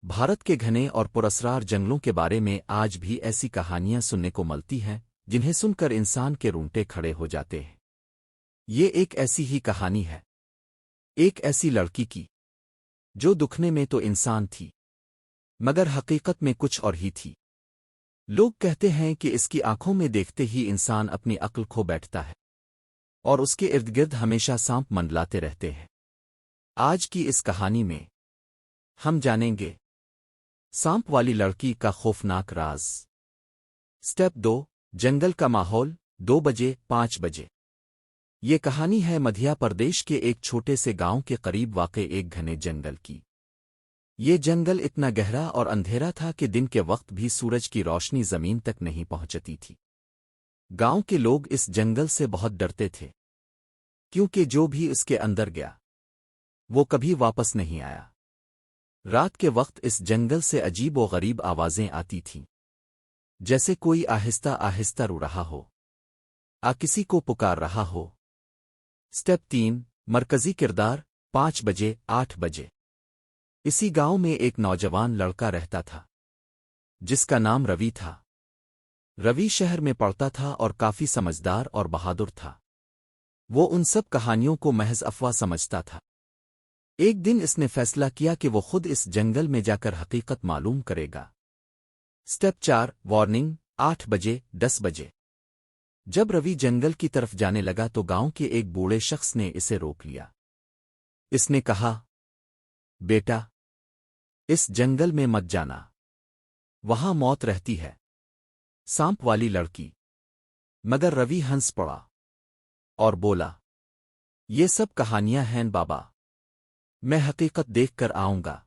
بھارت کے گھنے اور پراسرار جنگلوں کے بارے میں آج بھی ایسی کہانیاں سننے کو ملتی ہیں جنہیں سن کر انسان کے رونگٹے کھڑے ہو جاتے ہیں۔ یہ ایک ایسی ہی کہانی ہے، ایک ایسی لڑکی کی جو دکھنے میں تو انسان تھی مگر حقیقت میں کچھ اور ہی تھی۔ لوگ کہتے ہیں کہ اس کی آنکھوں میں دیکھتے ہی انسان اپنی عقل کھو بیٹھتا ہے اور اس کے ارد گرد ہمیشہ سانپ منڈلاتے رہتے ہیں۔ آج کی اس کہانی میں ہم جانیں گے سانپ والی لڑکی کا خوفناک راز۔ سٹیپ 2، جنگل کا ماحول، 2 بجے 5 بجے۔ یہ کہانی ہے مدھیہ پردیش کے ایک چھوٹے سے گاؤں کے قریب واقع ایک گھنے جنگل کی۔ یہ جنگل اتنا گہرا اور اندھیرا تھا کہ دن کے وقت بھی سورج کی روشنی زمین تک نہیں پہنچتی تھی۔ گاؤں کے لوگ اس جنگل سے بہت ڈرتے تھے کیونکہ جو بھی اس کے اندر گیا وہ کبھی واپس نہیں آیا۔ رات کے وقت اس جنگل سے عجیب و غریب آوازیں آتی تھیں، جیسے کوئی آہستہ آہستہ رو رہا ہو، کسی کو پکار رہا ہو۔ سٹیپ 3، مرکزی کردار، 5 بجے 8 بجے۔ اسی گاؤں میں ایک نوجوان لڑکا رہتا تھا جس کا نام روی تھا۔ روی شہر میں پڑھتا تھا اور کافی سمجھدار اور بہادر تھا۔ وہ ان سب کہانیوں کو محض افواہ سمجھتا تھا۔ ایک دن اس نے فیصلہ کیا کہ وہ خود اس جنگل میں جا کر حقیقت معلوم کرے گا۔ سٹیپ 4، وارننگ، 8 بجے 10 بجے۔ جب روی جنگل کی طرف جانے لگا تو گاؤں کے ایک بوڑھے شخص نے اسے روک لیا۔ اس نے کہا، بیٹا، اس جنگل میں مت جانا، وہاں موت رہتی ہے۔ سانپ والی لڑکی۔ مگر روی ہنس پڑا اور بولا، یہ سب کہانیاں ہیں بابا، میں حقیقت دیکھ کر آؤں گا۔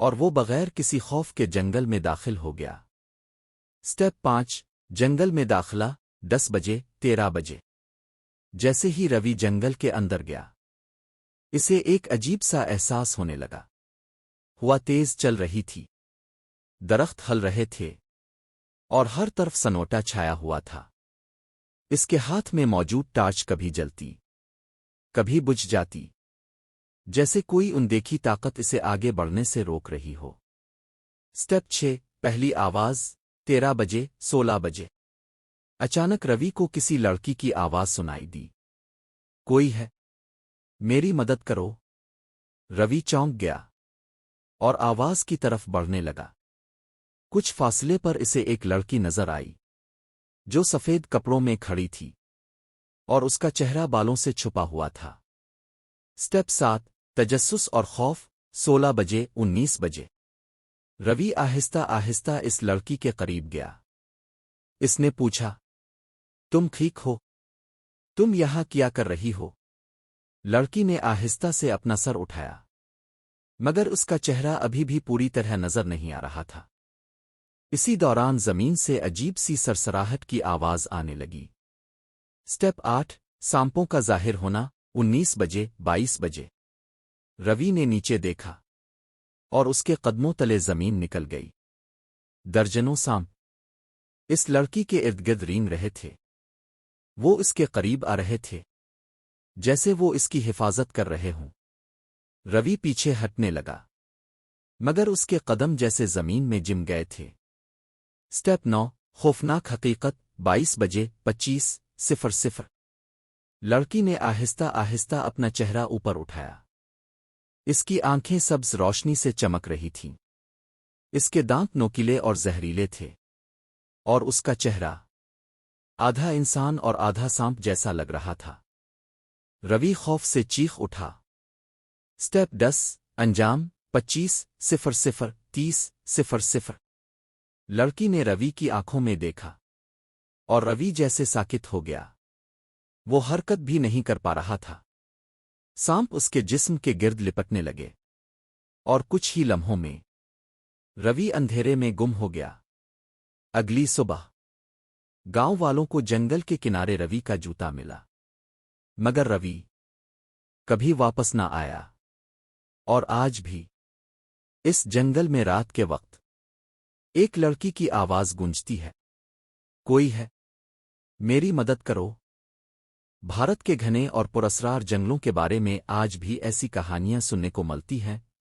اور وہ بغیر کسی خوف کے جنگل میں داخل ہو گیا۔ سٹیپ 5، جنگل میں داخلہ، 10 بجے 13 بجے۔ جیسے ہی روی جنگل کے اندر گیا اسے ایک عجیب سا احساس ہونے لگا۔ ہوا تیز چل رہی تھی، درخت ہل رہے تھے اور ہر طرف سنوٹا چھایا ہوا تھا۔ اس کے ہاتھ میں موجود ٹارچ کبھی جلتی کبھی بجھ جاتی، جیسے کوئی اندیکھی طاقت اسے آگے بڑھنے سے روک رہی ہو۔ سٹیپ 6، پہلی آواز، 13 بجے 16 بجے۔ اچانک روی کو کسی لڑکی کی آواز سنائی دی، کوئی ہے، میری مدد کرو۔ روی چونک گیا اور آواز کی طرف بڑھنے لگا۔ کچھ فاصلے پر اسے ایک لڑکی نظر آئی جو سفید کپڑوں میں کھڑی تھی اور اس کا چہرہ بالوں سے چھپا ہوا تھا۔ سٹیپ 7، تجسس اور خوف، 16 بجے 19 بجے۔ روی آہستہ آہستہ اس لڑکی کے قریب گیا۔ اس نے پوچھا، تم ٹھیک ہو؟ تم یہاں کیا کر رہی ہو؟ لڑکی نے آہستہ سے اپنا سر اٹھایا مگر اس کا چہرہ ابھی بھی پوری طرح نظر نہیں آ رہا تھا۔ اسی دوران زمین سے عجیب سی سرسراہٹ کی آواز آنے لگی۔ سٹیپ 8، سانپوں کا ظاہر ہونا، 19 بجے 22 بجے۔ روی نے نیچے دیکھا اور اس کے قدموں تلے زمین نکل گئی۔ درجنوں سانپ اس لڑکی کے ارد گرد رینگ رہے تھے۔ وہ اس کے قریب آ رہے تھے جیسے وہ اس کی حفاظت کر رہے ہوں۔ روی پیچھے ہٹنے لگا مگر اس کے قدم جیسے زمین میں جم گئے تھے۔ سٹیپ 9، خوفناک حقیقت، 22 بجے 25:00۔ لڑکی نے آہستہ آہستہ اپنا چہرہ اوپر اٹھایا۔ اس کی آنکھیں سبز روشنی سے چمک رہی تھیں، اس کے دانت نوکیلے اور زہریلے تھے اور اس کا چہرہ آدھا انسان اور آدھا سانپ جیسا لگ رہا تھا۔ روی خوف سے چیخ اٹھا۔ سٹیپ 10، انجام، 25:00 30:00۔ لڑکی نے روی کی آنکھوں میں دیکھا اور روی جیسے ساکت ہو گیا، وہ حرکت بھی نہیں کر پا رہا تھا۔ سانپ اس کے جسم کے گرد لپٹنے لگے اور کچھ ہی لمحوں میں روی اندھیرے میں گم ہو گیا۔ اگلی صبح گاؤں والوں کو جنگل کے کنارے روی کا جوتا ملا مگر روی کبھی واپس نہ آیا۔ اور آج بھی اس جنگل میں رات کے وقت ایک لڑکی کی آواز گونجتی ہے، کوئی ہے، میری مدد کرو۔ بھارت کے گھنے اور پراسرار جنگلوں کے بارے میں آج بھی ایسی کہانیاں سننے کو ملتی ہیں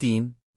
3,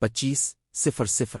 25:00।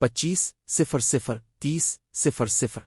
25:00 30:00।